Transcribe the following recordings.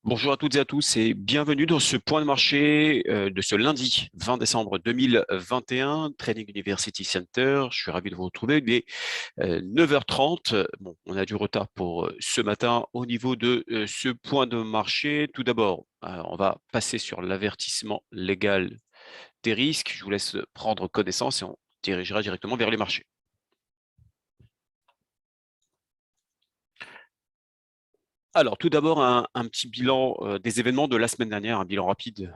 Bonjour à toutes et à tous et bienvenue dans ce point de marché de ce lundi 20 décembre 2021, Trading University Center. Je suis ravi de vous retrouver. Il est 9h30. Bon, on a du retard pour ce matin au niveau de ce point de marché. Tout d'abord, on va passer sur l'avertissement légal des risques. Je vous laisse prendre connaissance et on dirigera directement vers les marchés. Alors, tout d'abord, un petit bilan des événements de la semaine dernière, un bilan rapide,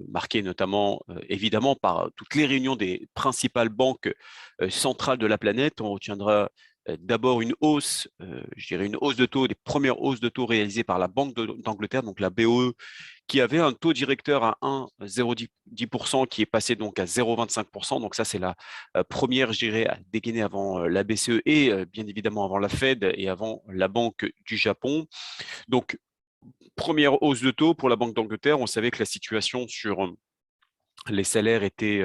marqué notamment, évidemment, par toutes les réunions des principales banques centrales de la planète. On retiendra d'abord une hausse, je dirais une hausse de taux, des premières hausses de taux réalisées par la Banque d'Angleterre, donc la BOE, qui avait un taux directeur à 1,010% qui est passé donc à 0,25%. Donc ça, c'est la première, je dirais, à dégainer avant la BCE et bien évidemment avant la Fed et avant la Banque du Japon. Donc, première hausse de taux pour la Banque d'Angleterre. On savait que la situation sur les salaires étaient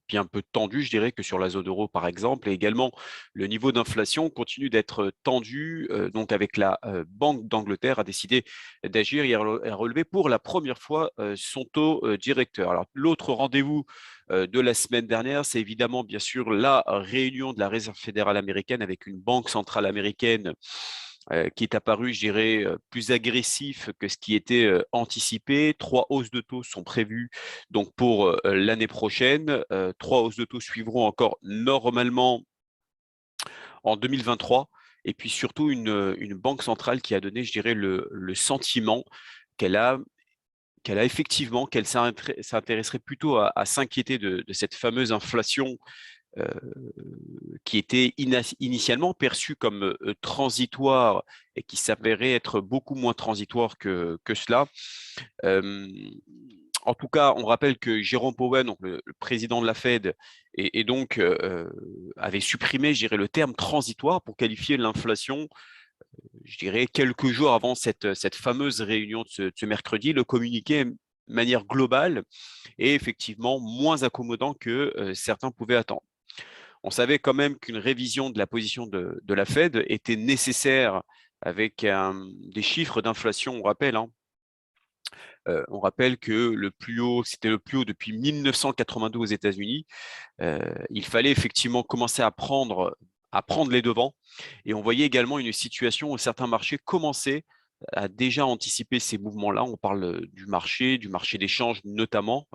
bien peu tendus, je dirais, que sur la zone euro, par exemple. Et également, le niveau d'inflation continue d'être tendu. Donc, avec la Banque d'Angleterre a décidé d'agir et a relevé pour la première fois son taux directeur. Alors, l'autre rendez-vous de la semaine dernière, c'est évidemment, bien sûr, la réunion de la Réserve fédérale américaine avec une banque centrale américaine qui est apparu, je dirais, plus agressif que ce qui était anticipé. 3 hausses de taux sont prévues donc pour l'année prochaine. 3 hausses de taux suivront encore normalement en 2023. Et puis surtout une banque centrale qui a donné, je dirais, le sentiment qu'elle a qu'elle s'intéresserait plutôt à s'inquiéter de cette fameuse inflation euh, qui était initialement perçu comme transitoire et qui s'avérait être beaucoup moins transitoire que cela. Euh, En tout cas, on rappelle que Jérôme Powell, donc le président de la Fed, et donc avait supprimé, je dirais, le terme transitoire pour qualifier l'inflation, je dirais, quelques jours avant cette fameuse réunion de ce mercredi. Le communiqué de manière globale et effectivement moins accommodant que certains pouvaient attendre. On savait quand même qu'une révision de la position de la Fed était nécessaire avec des chiffres d'inflation, on rappelle que le plus haut, c'était le plus haut depuis 1982 aux États-Unis. Il fallait effectivement commencer à prendre les devants. Et on voyait également une situation où certains marchés commençaient à déjà anticiper ces mouvements-là. On parle du marché d'échange notamment,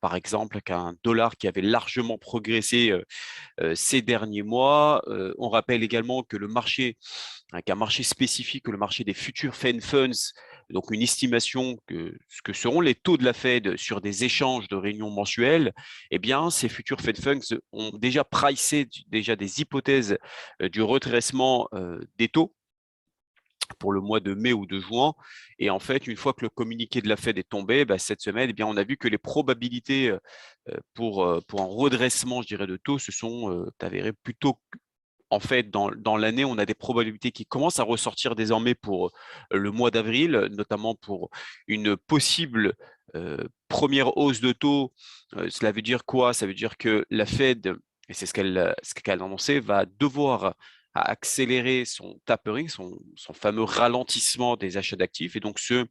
par exemple, avec un dollar qui avait largement progressé ces derniers mois. On rappelle également que le marché, avec un marché spécifique, le marché des futurs Fed Funds, donc une estimation que ce que seront les taux de la Fed sur des échanges de réunions mensuelles, eh bien, ces futurs Fed Funds ont déjà pricé déjà des hypothèses du redressement des taux pour le mois de mai ou de juin. Et en fait, une fois que le communiqué de la Fed est tombé, cette semaine, eh bien, on a vu que les probabilités pour un redressement, je dirais, de taux se sont avérées plutôt. En fait, dans l'année, on a des probabilités qui commencent à ressortir désormais pour le mois d'avril, notamment pour une possible première hausse de taux. Cela veut dire quoi? Ça veut dire que la Fed, et c'est ce qu'elle a annoncé, va devoir accélérer son tapering, son fameux ralentissement des achats d'actifs. Et donc, ce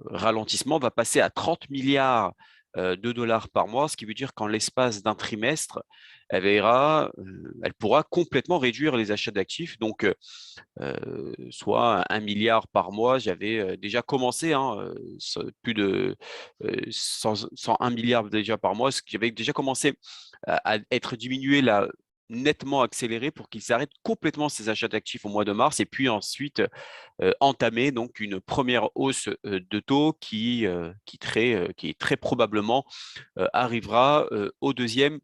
ralentissement va passer à 30 milliards de dollars par mois, ce qui veut dire qu'en l'espace d'un trimestre, elle pourra complètement réduire les achats d'actifs, donc soit 1 milliard par mois. J'avais déjà commencé, plus de 101 milliards déjà par mois, ce qui avait déjà commencé à être diminué là nettement accéléré pour qu'ils arrêtent complètement ces achats d'actifs au mois de mars et puis ensuite entamer donc une première hausse de taux qui est très probablement arrivera au deuxième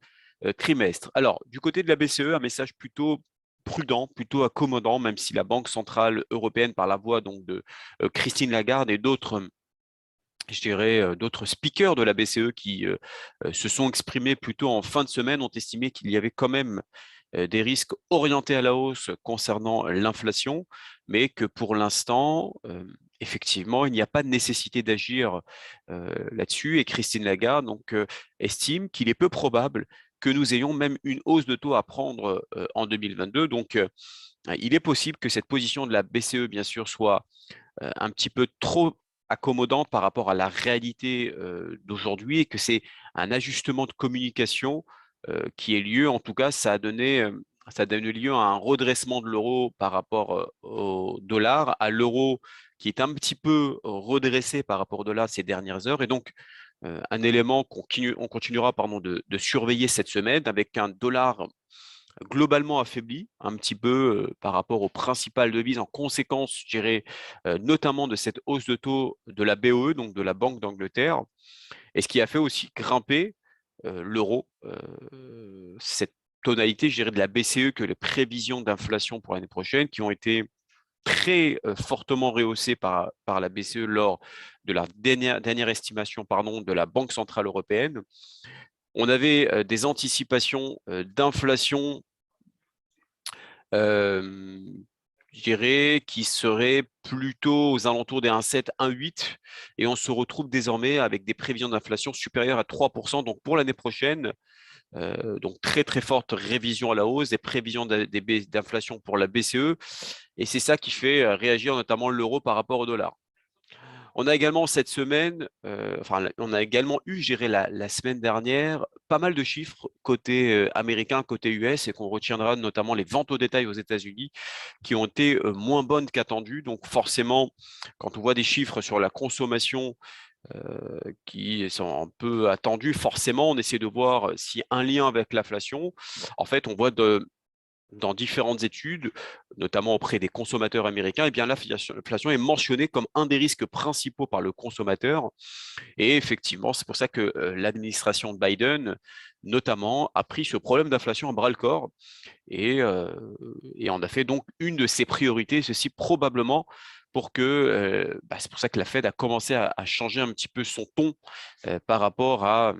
trimestre. Alors, du côté de la BCE, un message plutôt prudent, plutôt accommodant, même si la Banque centrale européenne, par la voix donc de Christine Lagarde et d'autres, je dirais, d'autres speakers de la BCE qui se sont exprimés plutôt en fin de semaine, ont estimé qu'il y avait quand même des risques orientés à la hausse concernant l'inflation, mais que pour l'instant, effectivement, il n'y a pas de nécessité d'agir là-dessus. Et Christine Lagarde donc, estime qu'il est peu probable que nous ayons même une hausse de taux à prendre en 2022. Donc, il est possible que cette position de la BCE, bien sûr, soit un petit peu trop accommodante par rapport à la réalité d'aujourd'hui et que c'est un ajustement de communication qui ait lieu. En tout cas, ça donne lieu à un redressement de l'euro par rapport au dollar, à l'euro qui est un petit peu redressé par rapport au dollar ces dernières heures. Et donc, un élément on continuera de surveiller cette semaine avec un dollar globalement affaibli, un petit peu par rapport aux principales devises, en conséquence, je dirais, notamment de cette hausse de taux de la BOE, donc de la Banque d'Angleterre, et ce qui a fait aussi grimper l'euro, cette tonalité, je dirais, de la BCE que les prévisions d'inflation pour l'année prochaine, qui ont été très fortement rehaussées par la BCE lors de la dernière estimation de la Banque centrale européenne. On avait des anticipations d'inflation, je dirais, qui seraient plutôt aux alentours des 1,7, 1,8, et on se retrouve désormais avec des prévisions d'inflation supérieures à 3%. Donc pour l'année prochaine, donc très très forte révision à la hausse, des prévisions d'inflation pour la BCE, et c'est ça qui fait réagir notamment l'euro par rapport au dollar. On a également cette semaine, on a également eu, géré la semaine dernière, pas mal de chiffres côté américain, côté US, et qu'on retiendra notamment les ventes au détail aux États-Unis qui ont été moins bonnes qu'attendues. Donc forcément, quand on voit des chiffres sur la consommation qui sont un peu attendus, forcément, on essaie de voir s'il y a un lien avec l'inflation. En fait, on voit dans différentes études, notamment auprès des consommateurs américains, eh bien, l'inflation est mentionnée comme un des risques principaux par le consommateur. Et effectivement, c'est pour ça que l'administration de Biden, notamment, a pris ce problème d'inflation à bras-le-corps et en a fait donc une de ses priorités, ceci probablement pour que, c'est pour ça que la Fed a commencé à changer un petit peu son ton par rapport à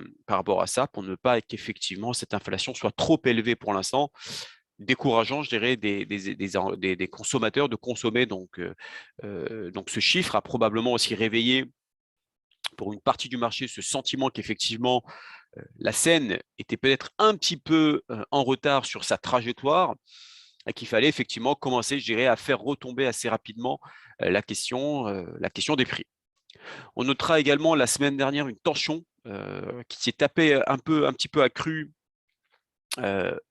ça, pour ne pas qu'effectivement cette inflation soit trop élevée pour l'instant, décourageant, je dirais, des consommateurs de consommer. Donc ce chiffre a probablement aussi réveillé pour une partie du marché ce sentiment qu'effectivement la scène était peut-être un petit peu en retard sur sa trajectoire et qu'il fallait effectivement commencer, je dirais, à faire retomber assez rapidement la question des prix. On notera également la semaine dernière une tension qui s'est tapée un petit peu accrue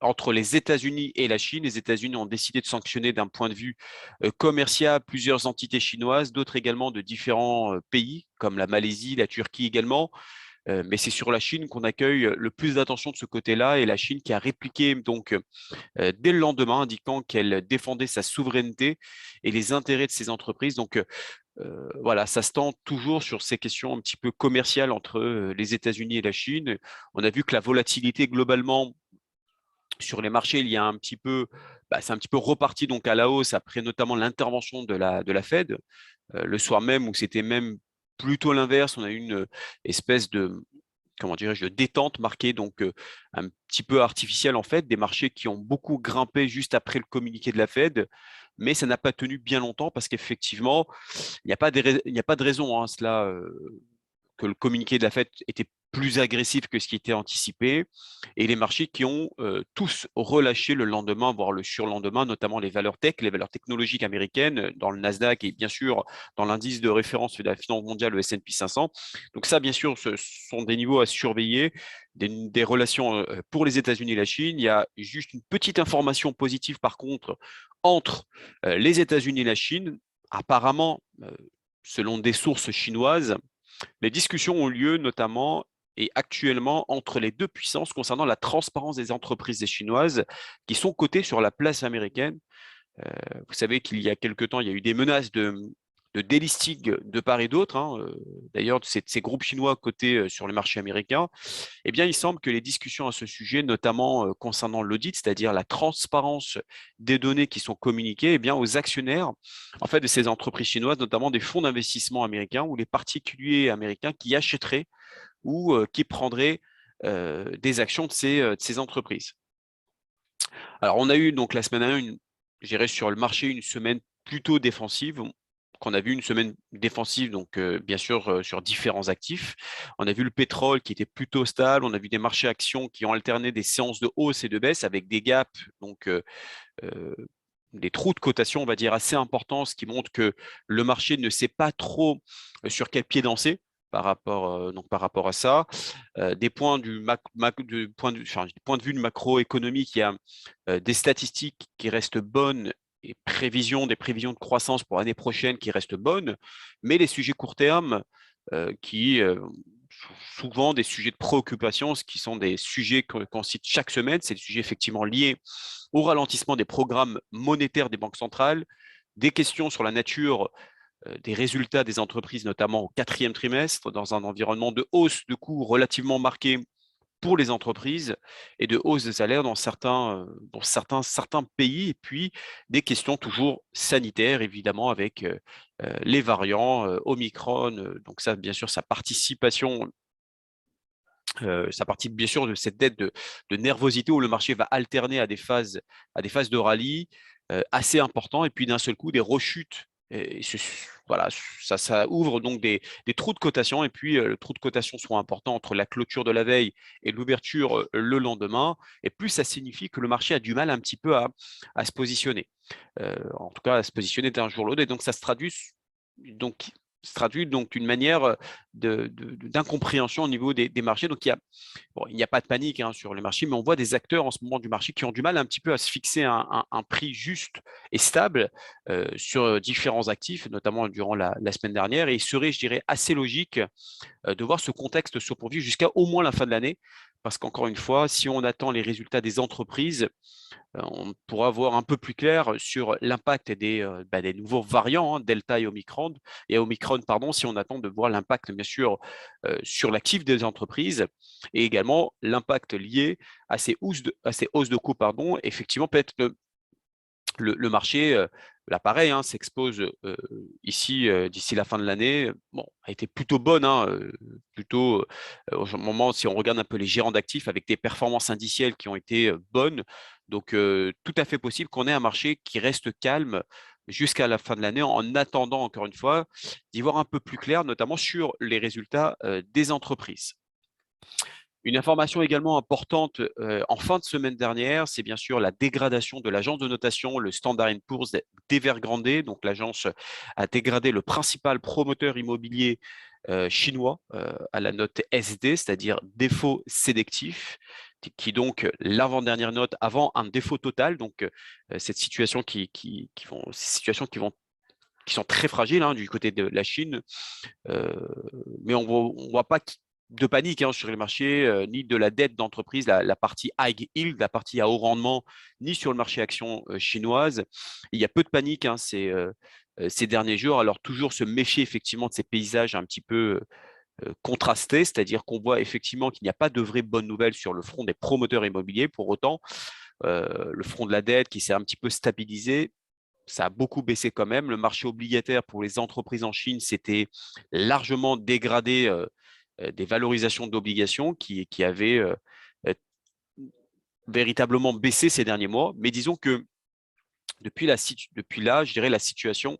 entre les États-Unis et la Chine. Les États-Unis ont décidé de sanctionner d'un point de vue commercial plusieurs entités chinoises, d'autres également de différents pays, comme la Malaisie, la Turquie également. Mais c'est sur la Chine qu'on accueille le plus d'attention de ce côté-là, et la Chine qui a répliqué donc dès le lendemain, indiquant qu'elle défendait sa souveraineté et les intérêts de ses entreprises. Donc voilà, ça se tend toujours sur ces questions un petit peu commerciales entre les États-Unis et la Chine. On a vu que la volatilité globalement sur les marchés, il y a un petit peu, c'est un petit peu reparti donc à la hausse après notamment l'intervention de la Fed le soir même, où c'était même plutôt l'inverse. On a eu une espèce de, comment dirais-je, de détente marquée, donc un petit peu artificielle en fait, des marchés qui ont beaucoup grimpé juste après le communiqué de la Fed, mais ça n'a pas tenu bien longtemps parce qu'effectivement, il n'y a pas de raison, hein, cela, que le communiqué de la Fed était plus agressif que ce qui était anticipé, et les marchés qui ont tous relâché le lendemain, voire le surlendemain, notamment les valeurs tech, les valeurs technologiques américaines, dans le Nasdaq et bien sûr dans l'indice de référence de la finance mondiale, le S&P 500. Donc ça, bien sûr, ce sont des niveaux à surveiller, des relations pour les États-Unis et la Chine. Il y a juste une petite information positive, par contre, entre les États-Unis et la Chine. Apparemment, selon des sources chinoises, les discussions ont lieu notamment et actuellement entre les deux puissances concernant la transparence des entreprises chinoises qui sont cotées sur la place américaine. Vous savez qu'il y a quelque temps, il y a eu des menaces de délisting de part et d'autre, hein, d'ailleurs, ces groupes chinois cotés sur le marché américain. Eh bien, il semble que les discussions à ce sujet, notamment concernant l'audit, c'est-à-dire la transparence des données qui sont communiquées, eh bien, aux actionnaires en fait, de ces entreprises chinoises, notamment des fonds d'investissement américains ou les particuliers américains qui achèteraient ou qui prendraient des actions de ces entreprises. Alors, on a eu donc la semaine dernière, je dirais, sur le marché, une semaine plutôt défensive. Qu'on a vu une semaine défensive, donc bien sûr sur différents actifs. On a vu le pétrole qui était plutôt stable. On a vu des marchés actions qui ont alterné des séances de hausse et de baisse avec des gaps donc des trous de cotation, on va dire, assez importants, ce qui montre que le marché ne sait pas trop sur quel pied danser par rapport à ça. Des points du point de vue macroéconomique, il y a des statistiques qui restent bonnes et des prévisions de croissance pour l'année prochaine qui restent bonnes, mais les sujets court terme qui souvent des sujets de préoccupation, ce qui sont des sujets qu'on cite chaque semaine, c'est des sujets effectivement liés au ralentissement des programmes monétaires des banques centrales, des questions sur la nature des résultats des entreprises, notamment au quatrième trimestre, dans un environnement de hausse de coûts relativement marqué pour les entreprises et de hausse des salaires dans certains pays, et puis des questions toujours sanitaires, évidemment, avec les variants Omicron. Donc ça, bien sûr, ça participe bien sûr de cette dette de nervosité où le marché va alterner à des phases de rallye assez importantes et puis d'un seul coup des rechutes. Voilà, ça ouvre donc des trous de cotation et puis le trou de cotation soit important entre la clôture de la veille et l'ouverture le lendemain. Et plus ça signifie que le marché a du mal un petit peu à se positionner, en tout cas à se positionner d'un jour à l'autre. Et donc ça se traduit donc d'une manière d'incompréhension au niveau des marchés. Donc, il n'y a pas de panique sur les marchés, mais on voit des acteurs en ce moment du marché qui ont du mal un petit peu à se fixer un prix juste et stable sur différents actifs, notamment durant la semaine dernière. Et il serait, je dirais, assez logique de voir ce contexte se poursuivre jusqu'à au moins la fin de l'année. Parce qu'encore une fois, si on attend les résultats des entreprises, on pourra voir un peu plus clair sur l'impact des nouveaux variants, Delta et Omicron, pardon, si on attend de voir l'impact, bien sûr, sur l'actif des entreprises et également l'impact lié à ces hausses de coûts, pardon. Effectivement, peut-être le marché, là pareil, s'expose ici d'ici la fin de l'année. Bon, a été plutôt bonne, plutôt au moment, si on regarde un peu les gérants d'actifs avec des performances indicielles qui ont été bonnes. Donc, tout à fait possible qu'on ait un marché qui reste calme jusqu'à la fin de l'année en attendant, encore une fois, d'y voir un peu plus clair, notamment sur les résultats des entreprises. Une information également importante en fin de semaine dernière, c'est bien sûr la dégradation de l'agence de notation, le Standard Poor's d'Evergrande. Donc l'agence a dégradé le principal promoteur immobilier chinois à la note SD, c'est-à-dire défaut sélectif, qui donc l'avant-dernière note avant un défaut total. Donc cette situation ces situations qui sont très fragiles du côté de la Chine, euh, mais on voit pas de panique sur les marchés, ni de la dette d'entreprise, la partie high yield, la partie à haut rendement, ni sur le marché action chinoise. Il y a peu de panique ces derniers jours. Alors toujours se méfier effectivement de ces paysages un petit peu contrastés, c'est-à-dire qu'on voit effectivement qu'il n'y a pas de vraies bonnes nouvelles sur le front des promoteurs immobiliers. Pour autant, le front de la dette qui s'est un petit peu stabilisé, ça a beaucoup baissé quand même. Le marché obligataire pour les entreprises en Chine s'était largement dégradé des valorisations d'obligations qui avaient euh, véritablement baissé ces derniers mois. Mais disons que depuis là, je dirais la situation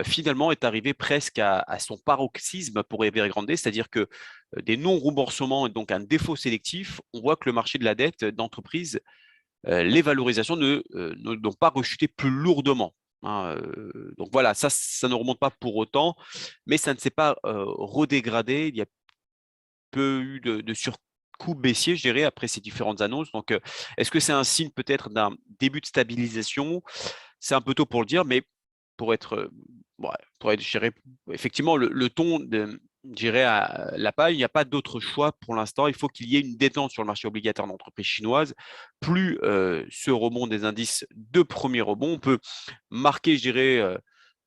finalement est arrivée presque à son paroxysme pour Evergrande, c'est-à-dire que des non-remboursements et donc un défaut sélectif, on voit que le marché de la dette d'entreprise, les valorisations n'ont pas rechuté plus lourdement. Donc voilà, ça ne remonte pas pour autant, mais ça ne s'est pas redégradé. Il y a peu eu de surcoût baissier, je dirais, après ces différentes annonces. Donc, est-ce que c'est un signe peut-être d'un début de stabilisation? C'est un peu tôt pour le dire, mais je dirais, effectivement, le ton je dirais, à la paille, il n'y a pas d'autre choix pour l'instant. Il faut qu'il y ait une détente sur le marché obligataire d'entreprises chinoises. Plus ce rebond des indices de premier rebond, on peut marquer, je dirais,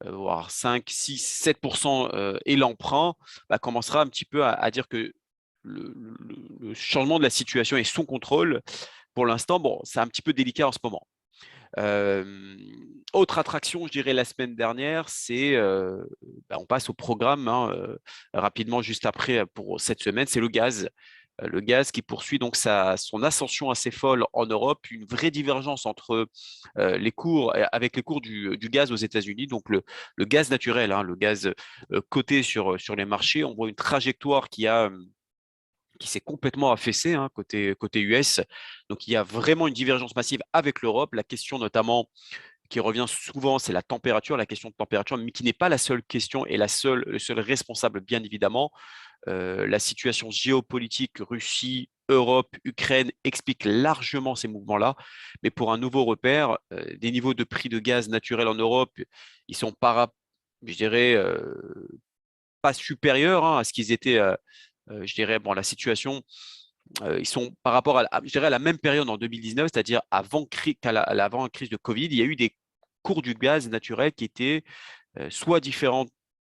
voire 5, 6, 7% et l'emprunt commencera un petit peu à dire que le changement de la situation est sous contrôle. Pour l'instant, bon, c'est un petit peu délicat en ce moment. Autre attraction, je dirais, la semaine dernière, c'est, on passe au programme rapidement juste après pour cette semaine, c'est le gaz. Le gaz qui poursuit donc son ascension assez folle en Europe, une vraie divergence entre les cours, avec les cours du gaz aux États-Unis, donc le gaz naturel, le gaz coté sur les marchés. On voit une trajectoire qui s'est complètement affaissée côté US. Donc, il y a vraiment une divergence massive avec l'Europe. La question notamment qui revient souvent, c'est la température, la question de température, mais qui n'est pas la seule question et le seul responsable, bien évidemment. La situation géopolitique Russie, Europe, Ukraine explique largement ces mouvements-là. Mais pour un nouveau repère, des niveaux de prix de gaz naturel en Europe, ils sont je dirais, pas supérieurs à ce qu'ils étaient, je dirais, bon, la situation, ils sont par rapport je dirais, à la même période en 2019, c'est-à-dire avant la crise de Covid, il y a eu des cours du gaz naturel qui étaient soit différents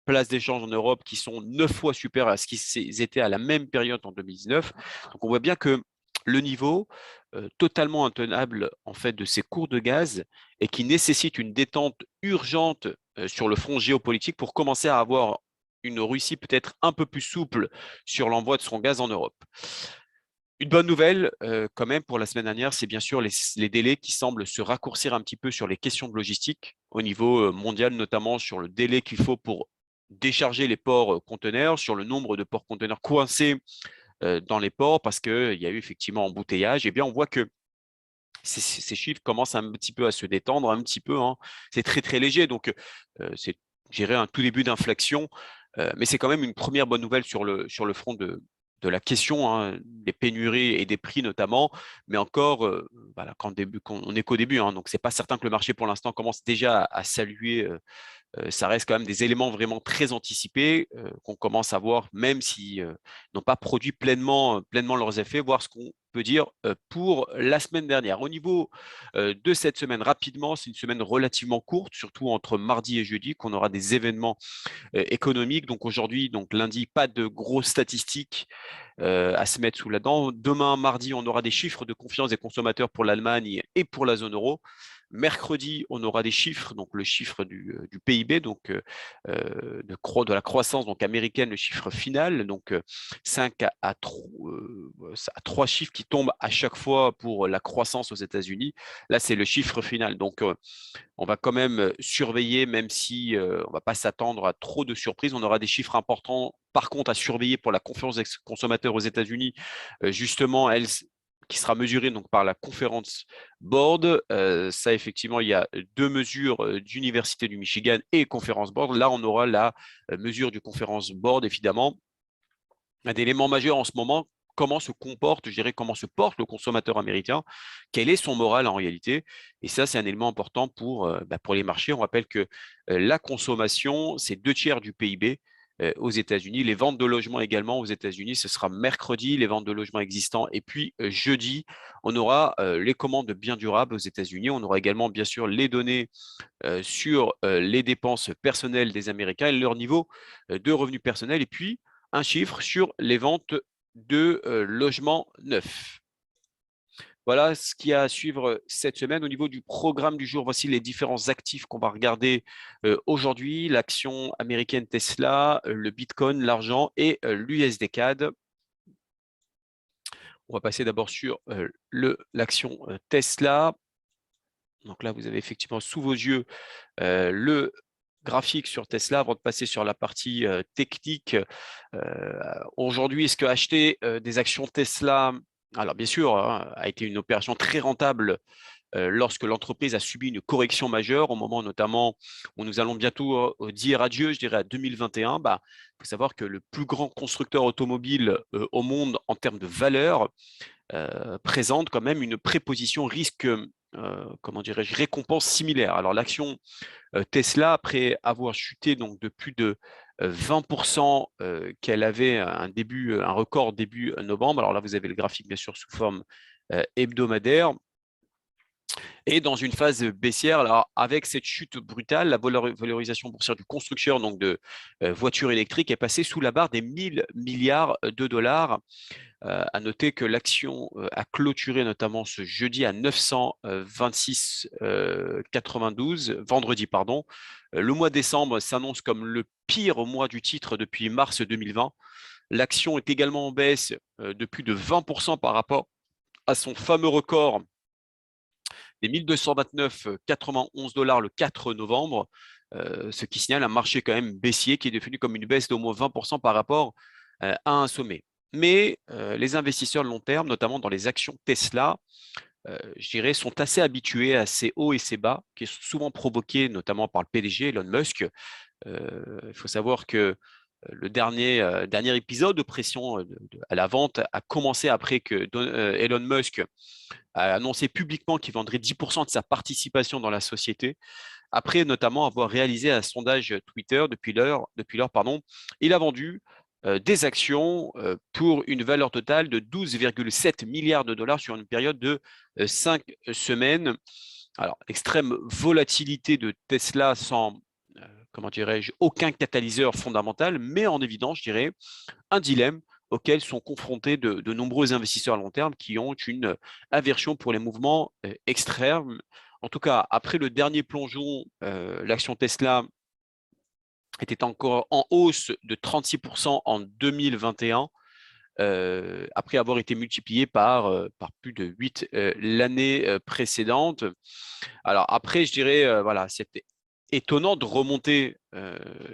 places d'échange en Europe qui sont 9 fois supérieures à ce qu'ils étaient à la même période en 2019. Donc on voit bien que le niveau totalement intenable en fait de ces cours de gaz et qui nécessite une détente urgente sur le front géopolitique pour commencer à avoir une Russie peut-être un peu plus souple sur l'envoi de son gaz en Europe. Une bonne nouvelle, quand même, pour la semaine dernière, c'est bien sûr les délais qui semblent se raccourcir un petit peu sur les questions de logistique au niveau mondial, notamment sur le délai qu'il faut pour décharger les ports conteneurs, sur le nombre de ports conteneurs coincés dans les ports parce qu'il y a eu effectivement embouteillage. Eh bien, on voit que ces chiffres commencent un petit peu à se détendre, un petit peu. Hein. C'est très, très léger. Donc, c'est, je dirais, un tout début d'inflexion. Mais c'est quand même une première bonne nouvelle sur le front de la question, hein, des pénuries et des prix notamment. Mais encore, voilà, quand on n'est qu'au début. Hein, donc, c'est pas certain que le marché, pour l'instant, commence déjà à saluer ça reste quand même des éléments vraiment très anticipés qu'on commence à voir, même s'ils n'ont pas produit pleinement leurs effets, voir ce qu'on peut dire pour la semaine dernière. Au niveau de cette semaine, rapidement, c'est une semaine relativement courte, surtout entre mardi et jeudi, qu'on aura des événements économiques. Donc aujourd'hui, donc lundi, pas de grosses statistiques à se mettre sous la dent. Demain, mardi, on aura des chiffres de confiance des consommateurs pour l'Allemagne et pour la zone euro. Mercredi, on aura des chiffres, donc le chiffre du PIB, donc de la croissance donc américaine, le chiffre final, donc 5 à 3 chiffres qui tombent à chaque fois pour la croissance aux États-Unis. Là, c'est le chiffre final. Donc, on va quand même surveiller, même si on ne va pas s'attendre à trop de surprises. On aura des chiffres importants, par contre, à surveiller pour la confiance des consommateurs aux États-Unis, justement, elle qui sera mesurée donc par la conférence board. Ça, effectivement, il y a 2 mesures d'Université du Michigan et conférence board. Là, on aura la mesure du conférence board, évidemment. Un élément majeur en ce moment, comment se comporte, je dirais, comment se porte le consommateur américain, quel est son moral en réalité. Et ça, c'est un élément important pour les marchés. On rappelle que la consommation, c'est 2 tiers du PIB aux États-Unis. Les ventes de logements également aux États-Unis, ce sera mercredi, les ventes de logements existants. Et puis jeudi, on aura les commandes de biens durables aux États-Unis. On aura également, bien sûr, les données sur les dépenses personnelles des Américains et leur niveau de revenus personnels. Et puis, un chiffre sur les ventes de logements neufs. Voilà ce qu'il y a à suivre cette semaine. Au niveau du programme du jour, voici les différents actifs qu'on va regarder aujourd'hui. L'action américaine Tesla, le Bitcoin, l'argent et l'USD CAD. On va passer d'abord sur l'action Tesla. Donc là, vous avez effectivement sous vos yeux le graphique sur Tesla avant de passer sur la partie technique. Aujourd'hui, est-ce que acheter des actions Tesla, alors bien sûr, hein, a été une opération très rentable lorsque l'entreprise a subi une correction majeure, au moment notamment où nous allons bientôt dire adieu, je dirais à 2021, il faut savoir que le plus grand constructeur automobile au monde en termes de valeur présente quand même une préposition risque, comment dirais-je, récompense similaire. Alors l'action Tesla, après avoir chuté donc de plus de 20%, qu'elle avait un record début novembre. Alors là, vous avez le graphique bien sûr sous forme hebdomadaire. Et dans une phase baissière, alors avec cette chute brutale, la valorisation boursière du constructeur donc de voitures électriques est passée sous la barre des 1000 milliards de dollars. À noter que l'action a clôturé notamment ce jeudi à 926,92, vendredi, pardon. Le mois de décembre s'annonce comme le pire mois du titre depuis mars 2020. L'action est également en baisse de plus de 20% par rapport à son fameux record des 1229,91 dollars le 4 novembre, ce qui signale un marché quand même baissier qui est défini comme une baisse d'au moins 20% par rapport à un sommet. Mais les investisseurs long terme, notamment dans les actions Tesla, je dirais, sont assez habitués à ces hauts et ces bas qui sont souvent provoqués notamment par le PDG Elon Musk. Il faut savoir que le dernier épisode de pression à la vente a commencé après que Elon Musk a annoncé publiquement qu'il vendrait 10% de sa participation dans la société. Après notamment avoir réalisé un sondage Twitter pardon, il a vendu des actions pour une valeur totale de 12,7 milliards de dollars sur une période de 5 semaines. Alors, extrême volatilité de Tesla sans, comment dirais-je, aucun catalyseur fondamental, met en évidence, je dirais, un dilemme auquel sont confrontés de nombreux investisseurs à long terme qui ont une aversion pour les mouvements extrêmes. En tout cas, après le dernier plongeon, l'action Tesla était encore en hausse de 36% en 2021, après avoir été multiplié par plus de 8 l'année précédente. Alors après, je dirais, voilà, c'était étonnant de remonter.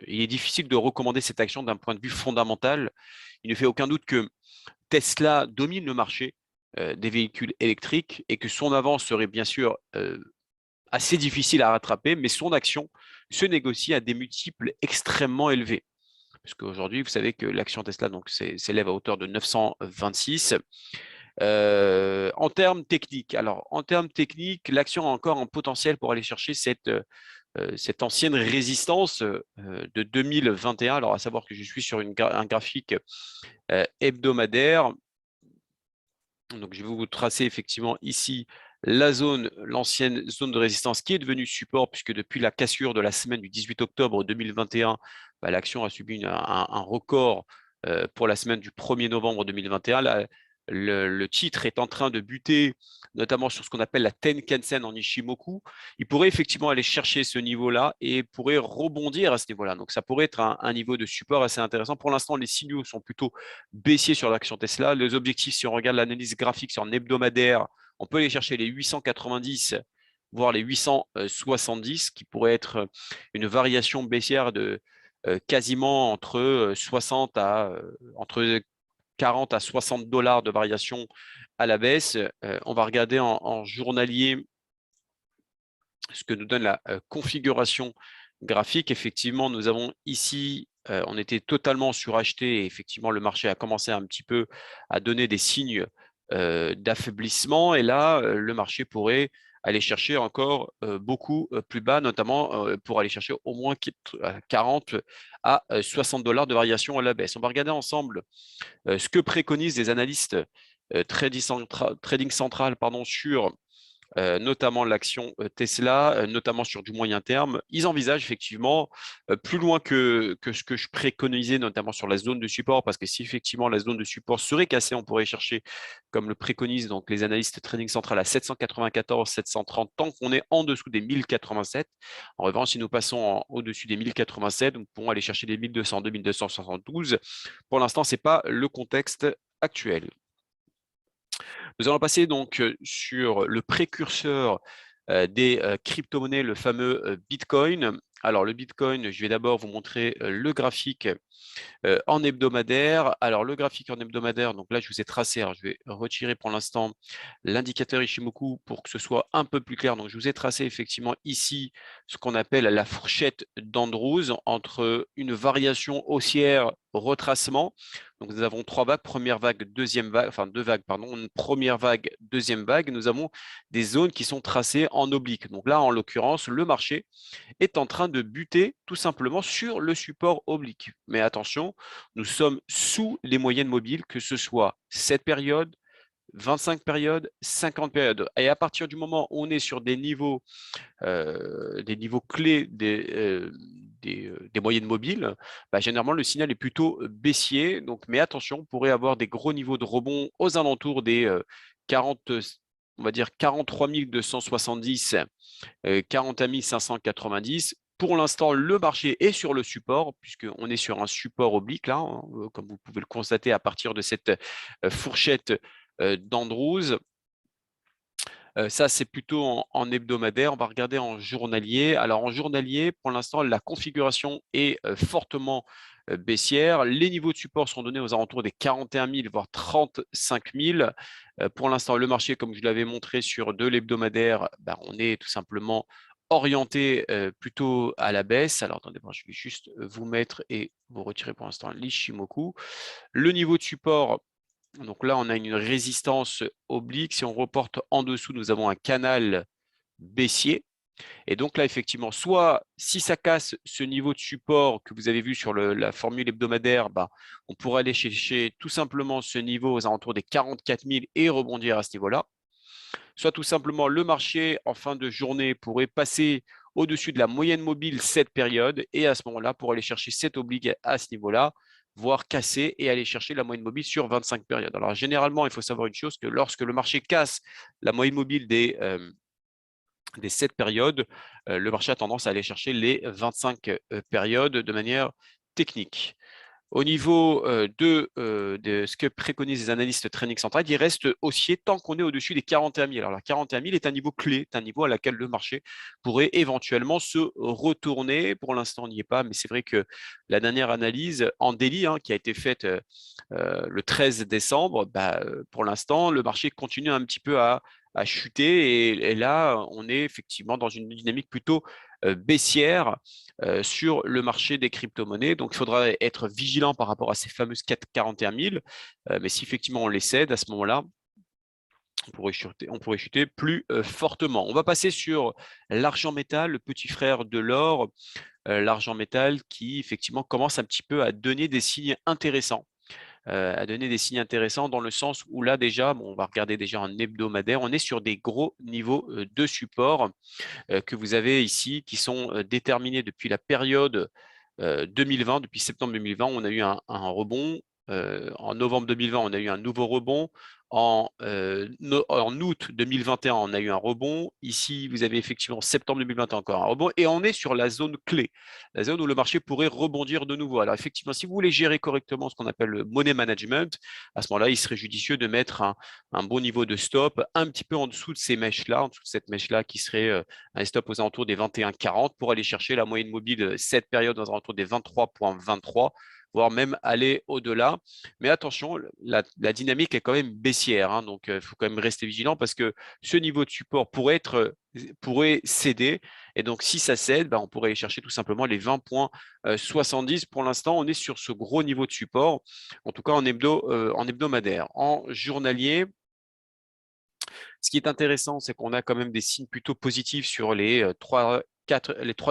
Il est difficile de recommander cette action d'un point de vue fondamental. Il ne fait aucun doute que Tesla domine le marché des véhicules électriques et que son avance serait bien sûr assez difficile à rattraper, mais son action se négocie à des multiples extrêmement élevés. Parce qu'aujourd'hui, vous savez que l'action Tesla s'élève à hauteur de 926. En termes techniques, l'action a encore un potentiel pour aller chercher cette ancienne résistance de 2021. Alors, à savoir que je suis sur un graphique hebdomadaire. Donc, je vais vous tracer effectivement ici l'ancienne zone de résistance qui est devenue support, puisque depuis la cassure de la semaine du 18 octobre 2021, l'action a subi un record pour la semaine du 1er novembre 2021. Le titre est en train de buter, notamment sur ce qu'on appelle la Tenkan-sen en Ishimoku. Il pourrait effectivement aller chercher ce niveau-là et pourrait rebondir à ce niveau-là. Donc, ça pourrait être un niveau de support assez intéressant. Pour l'instant, les signaux sont plutôt baissiers sur l'action Tesla. Les objectifs, si on regarde l'analyse graphique sur un hebdomadaire, on peut aller chercher les 890, voire les 870, qui pourrait être une variation baissière de quasiment entre 40 à 60 dollars de variation à la baisse. On va regarder en journalier ce que nous donne la configuration graphique. Effectivement, nous avons ici, on était totalement suracheté et effectivement, le marché a commencé un petit peu à donner des signes d'affaiblissement. Et là, le marché pourrait aller chercher encore beaucoup plus bas, notamment pour aller chercher au moins 40 à 60 dollars de variation à la baisse. On va regarder ensemble ce que préconisent les analystes trading central sur notamment l'action Tesla, notamment sur du moyen terme. Ils envisagent effectivement plus loin que ce que je préconisais, notamment sur la zone de support, parce que si effectivement la zone de support serait cassée, on pourrait chercher, comme le préconisent donc les analystes trading central, à 794, 730, tant qu'on est en dessous des 1087. En revanche, si nous passons au-dessus des 1087, nous pourrons aller chercher des 1200, 2272. Pour l'instant, ce n'est pas le contexte actuel. Nous allons passer donc sur le précurseur des crypto-monnaies, le fameux Bitcoin. Alors, le Bitcoin, je vais d'abord vous montrer le graphique en hebdomadaire. Alors, le graphique en hebdomadaire, donc là, je vous ai tracé. Alors, je vais retirer pour l'instant l'indicateur Ishimoku pour que ce soit un peu plus clair. Donc, je vous ai tracé effectivement ici ce qu'on appelle la fourchette d'Andrews entre une variation haussière retracement. Donc, nous avons trois vagues, première vague, deuxième vague, enfin deux vagues, pardon, une première vague, deuxième vague. Nous avons des zones qui sont tracées en oblique. Donc là, en l'occurrence, le marché est en train de buter tout simplement sur le support oblique. Mais attention, nous sommes sous les moyennes mobiles, que ce soit cette période, 25 périodes, 50 périodes. Et à partir du moment où on est sur des niveaux clés des moyennes mobiles, généralement le signal est plutôt baissier. Donc, mais attention, on pourrait avoir des gros niveaux de rebond aux alentours des 40, on va dire 43 270, 41 590. Pour l'instant, le marché est sur le support, puisqu'on est sur un support oblique, là, hein, comme vous pouvez le constater à partir de cette fourchette d'Andrews. Ça, c'est plutôt en hebdomadaire. On va regarder en journalier. Alors, en journalier, pour l'instant, la configuration est fortement baissière. Les niveaux de support sont donnés aux alentours des 41 000, voire 35 000. Pour l'instant, le marché, comme je l'avais montré sur de l'hebdomadaire, on est tout simplement orienté plutôt à la baisse. Alors, attendez, je vais juste vous mettre et vous retirer pour l'instant l'Ishimoku. Le niveau de support, donc là, on a une résistance oblique. Si on reporte en dessous, nous avons un canal baissier. Et donc là, effectivement, soit si ça casse ce niveau de support que vous avez vu sur la formule hebdomadaire, on pourrait aller chercher tout simplement ce niveau aux alentours des 44 000 et rebondir à ce niveau-là. Soit tout simplement le marché en fin de journée pourrait passer au-dessus de la moyenne mobile cette période et à ce moment-là, pour aller chercher cette oblique à ce niveau-là, voire casser et aller chercher la moyenne mobile sur 25 périodes. Alors généralement, il faut savoir une chose, que lorsque le marché casse la moyenne mobile des 7 périodes, le marché a tendance à aller chercher les 25 périodes de manière technique. Au niveau de ce que préconisent les analystes training central, il reste haussier tant qu'on est au-dessus des 41 000. Alors, la 41 000 est un niveau clé, c'est un niveau à laquelle le marché pourrait éventuellement se retourner. Pour l'instant, on n'y est pas, mais c'est vrai que la dernière analyse en daily qui a été faite le 13 décembre, pour l'instant, le marché continue un petit peu à chuter et là, on est effectivement dans une dynamique plutôt baissière sur le marché des crypto-monnaies. Donc, il faudra être vigilant par rapport à ces fameuses 41 000. Mais si effectivement on les cède, à ce moment-là, on pourrait chuter plus fortement. On va passer sur l'argent métal, le petit frère de l'or, l'argent métal qui effectivement commence un petit peu à donner des signes intéressants. Dans le sens où là déjà, on va regarder déjà en hebdomadaire, on est sur des gros niveaux de support que vous avez ici qui sont déterminés depuis la période 2020, depuis septembre 2020, on a eu un rebond. En novembre 2020, on a eu un nouveau rebond. En août 2021, on a eu un rebond. Ici, vous avez effectivement septembre 2021 encore un rebond. Et on est sur la zone clé, la zone où le marché pourrait rebondir de nouveau. Alors effectivement, si vous voulez gérer correctement ce qu'on appelle le money management, à ce moment-là, il serait judicieux de mettre un bon niveau de stop un petit peu en dessous de ces mèches-là, en dessous de cette mèche-là qui serait un stop aux alentours des 21,40 pour aller chercher la moyenne mobile cette période aux alentours des 23,23, voire même aller au-delà. Mais attention, la dynamique est quand même baissière, donc il faut quand même rester vigilant parce que ce niveau de support pourrait céder. Et donc, si ça cède, on pourrait aller chercher tout simplement les 20,70. Pour l'instant, on est sur ce gros niveau de support, en tout cas en hebdomadaire. En journalier, ce qui est intéressant, c'est qu'on a quand même des signes plutôt positifs sur les trois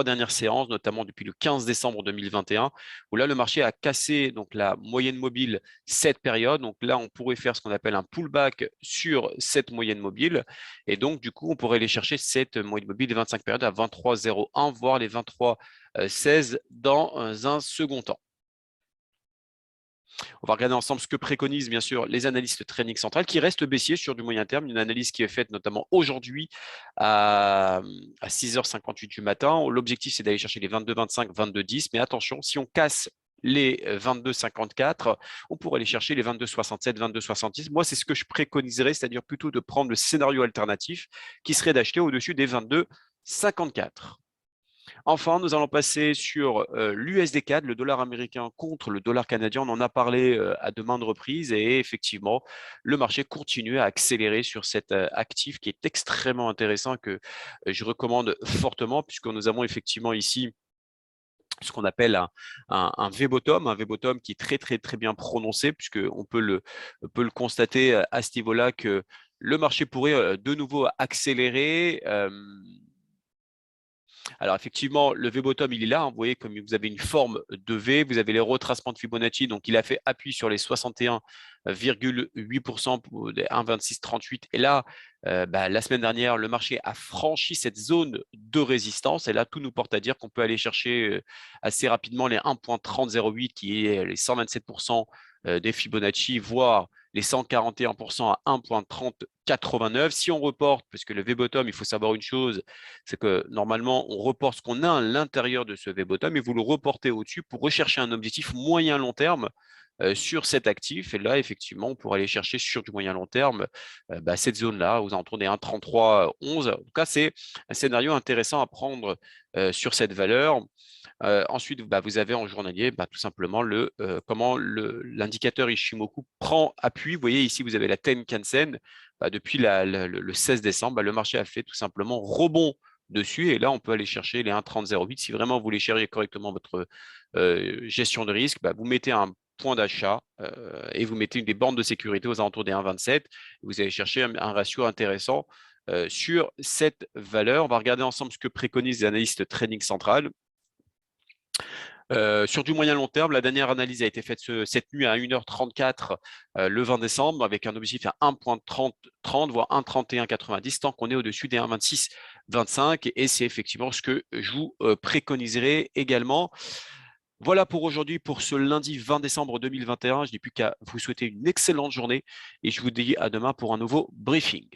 dernières séances, notamment depuis le 15 décembre 2021, où là, le marché a cassé donc, la moyenne mobile cette période. Donc là, on pourrait faire ce qu'on appelle un pullback sur cette moyenne mobile. Et donc, du coup, on pourrait aller chercher cette moyenne mobile des 25 périodes à 23,01, voire les 23,16 dans un second temps. On va regarder ensemble ce que préconisent bien sûr les analystes training central qui restent baissiers sur du moyen terme. Une analyse qui est faite notamment aujourd'hui à 6h58 du matin. L'objectif, c'est d'aller chercher les 22,25, 22,10. Mais attention, si on casse les 22,54, on pourrait aller chercher les 22,67, 22,70. Moi, c'est ce que je préconiserais, c'est-à-dire plutôt de prendre le scénario alternatif qui serait d'acheter au-dessus des 22,54. Enfin, nous allons passer sur l'USD4, le dollar américain contre le dollar canadien. On en a parlé à de maintes reprises et effectivement, le marché continue à accélérer sur cet actif qui est extrêmement intéressant, que je recommande fortement, puisque nous avons effectivement ici ce qu'on appelle un V-bottom qui est très, très, très bien prononcé, puisqu'on peut le constater à ce niveau-là que le marché pourrait de nouveau accélérer. Alors effectivement, le V-bottom, il est là. Vous voyez, comme vous avez une forme de V, vous avez les retracements de Fibonacci. Donc, il a fait appui sur les 61,8% pour 1,2638. Et là, la semaine dernière, le marché a franchi cette zone de résistance. Et là, tout nous porte à dire qu'on peut aller chercher assez rapidement les 1,3008 qui est les 127% des Fibonacci, voire les 141% à 1,3089. Si on reporte, parce que le V-bottom, il faut savoir une chose, c'est que normalement, on reporte ce qu'on a à l'intérieur de ce V-bottom et vous le reportez au-dessus pour rechercher un objectif moyen-long terme sur cet actif. Et là, effectivement, on pourrait aller chercher sur du moyen long terme cette zone-là, aux alentours des 1,3311. En tout cas, c'est un scénario intéressant à prendre sur cette valeur. Ensuite, vous avez en journalier tout simplement comment l'indicateur Ishimoku prend appui. Vous voyez ici, vous avez la Tenkan-sen. Depuis le 16 décembre, le marché a fait tout simplement rebond dessus. Et là, on peut aller chercher les 1,3008. Si vraiment vous voulez gérer correctement votre gestion de risque, vous mettez un point d'achat et vous mettez des bornes de sécurité aux alentours des 1,27. Vous allez chercher un ratio intéressant sur cette valeur. On va regarder ensemble ce que préconisent les analystes Trading Central. Sur du moyen long terme, la dernière analyse a été faite cette nuit à 1h34 le 20 décembre avec un objectif à 1,30 voire 1,3190 tant qu'on est au-dessus des 1,2625 et c'est effectivement ce que je vous préconiserai également. Voilà pour aujourd'hui, pour ce lundi 20 décembre 2021. Je n'ai plus qu'à vous souhaiter une excellente journée et je vous dis à demain pour un nouveau briefing.